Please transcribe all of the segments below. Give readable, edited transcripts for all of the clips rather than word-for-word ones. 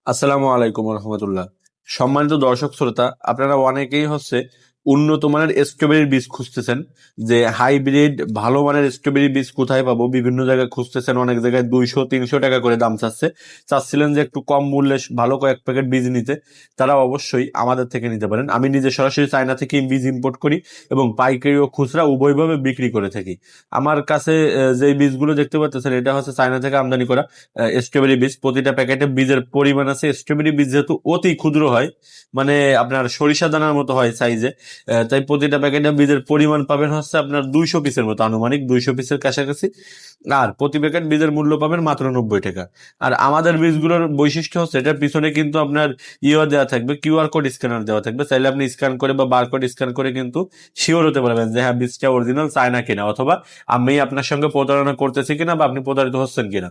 আসসালামু আলাইকুম রহমতুল্লাহ। সম্মানিত দর্শক শ্রোতা, আপনারা অনেকেই উন্নত মানের স্ট্রবেরির বীজ খুঁজতেছেন, যে হাইব্রিড ভালো মানের স্ট্রবেরি বীজ কোথায় পাবো, বিভিন্ন জায়গায় খুঁজতেছেন। অনেক জায়গায় 200-300 টাকা করে দাম চাচ্ছিলেন যে একটু কম মূল্যে ভালো কয়েক প্যাকেট বীজ নিতে। তারা অবশ্যই আমাদের থেকে নিতে পারেন। আমি নিজে সরাসরি চায়না থেকে বীজ ইম্পোর্ট করি এবং পাইকারি ও খুচরা উভয়ভাবে বিক্রি করে থাকি। আমার কাছে যে বীজগুলো দেখতে পাচ্ছেন, এটা চায়না থেকে আমদানি করা স্ট্রবেরি বীজ। প্রতিটা প্যাকেটে বীজের পরিমাণ আছে। স্ট্রবেরি বীজ যেহেতু অতি ক্ষুদ্র হয়, মানে আপনার সরিষা দানার মতো হয় সাইজে, তাই প্রতিটা প্যাকেটে বীজের পরিমাণ পাবেন আপনার 200 পিসের মতো, আনুমানিক 200 পিসের কাছাকাছি। আর প্রতি প্যাকেট বীজের মূল্য পাবেন মাত্র 90 টাকা। আর আমাদের বীজগুলোর বৈশিষ্ট্য এটার পিছনে কিন্তু আপনার দেওয়া থাকবে, কিউআর কোড স্ক্যানার দেওয়া থাকবে। চাইলে আপনি স্ক্যান করে বা বারকোড স্ক্যান করে কিন্তু শিওর হতে পারবেন যে হ্যাঁ, বীজটা অরিজিনাল চায়না কিনা, অথবা আমি আপনার সঙ্গে প্রতারণা করতেছি কিনা বা আপনি প্রতারিত হচ্ছেন কিনা।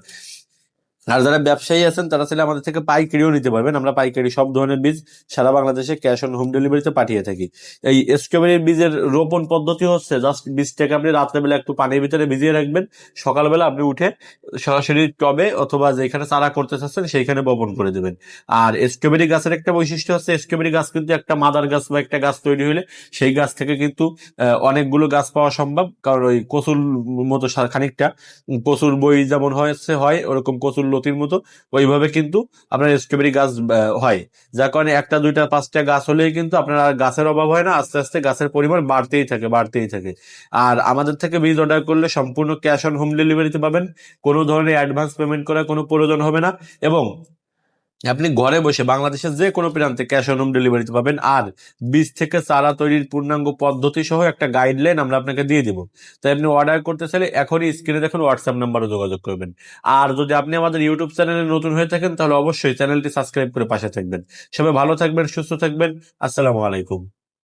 আর যারা ব্যবসায়ী আছেন তারা চাইলে আমাদের থেকে পাইকারিও নিতে পারবেন। আমরা পাইকারি সব ধরনের বীজ সারা বাংলাদেশে ক্যাশ অন হোম ডেলিভারিতে পাঠিয়ে থাকি। এই স্ট্রবেরির বীজের রোপণ পদ্ধতি জাস্ট বীজটাকে আপনি রাত্রেবেলা একটু পানির ভিতরে ভিজিয়ে রাখবেন, সকালবেলা আপনি উঠে সরাসরি টবে অথবা যেখানে চারা করতে চাচ্ছেন সেইখানে বপন করে দেবেন। আর স্ট্রবেরি গাছের একটা বৈশিষ্ট্য স্ট্রবেরি গাছ কিন্তু একটা মাদার গাছ বা একটা গাছ তৈরি হলে সেই গাছ থেকে কিন্তু অনেকগুলো গাছ পাওয়া সম্ভব। কারণ ওই কচুর মতো খানিকটা কচুর বই যেমন হয় ওরকম কচুর লতির মতো ওইভাবে কিন্তু আপনার স্ট্রবেরি গাছ হয়। যার কারণে একটা দুইটা পাঁচটা গাছ হলেই কিন্তু আপনার আর গাছের অভাব হয় না, আস্তে আস্তে গাছের পরিমাণ বাড়তেই থাকে। আর আমাদের থেকে বীজ অর্ডার করলে সম্পূর্ণ ক্যাশ অন হোম ডেলিভারিতে পাবেন। কোনো ধরনের অ্যাডভান্স পেমেন্ট করার কোনো প্রয়োজন হবে না, এবং আপনি ঘরে বসে বাংলাদেশের যে কোনো প্রান্তে ক্যাশ অন হোম ডেলিভারিতে পাবেন। আর বীজ থেকে চারা তৈরির পূর্ণাঙ্গ পদ্ধতি সহ একটা গাইডলাইন আমরা আপনাকে দিয়ে দিব। তাই আপনি অর্ডার করতে চাইলে এখনই স্ক্রিনে দেখুন হোয়াটসঅ্যাপ নাম্বারে যোগাযোগ করবেন। আর যদি আপনি আমাদের ইউটিউব চ্যানেলে নতুন হয়ে থাকেন তাহলে অবশ্যই চ্যানেলটি সাবস্ক্রাইব করে পাশে থাকবেন। সবাই ভালো থাকবেন, সুস্থ থাকবেন। আসসালামু আলাইকুম।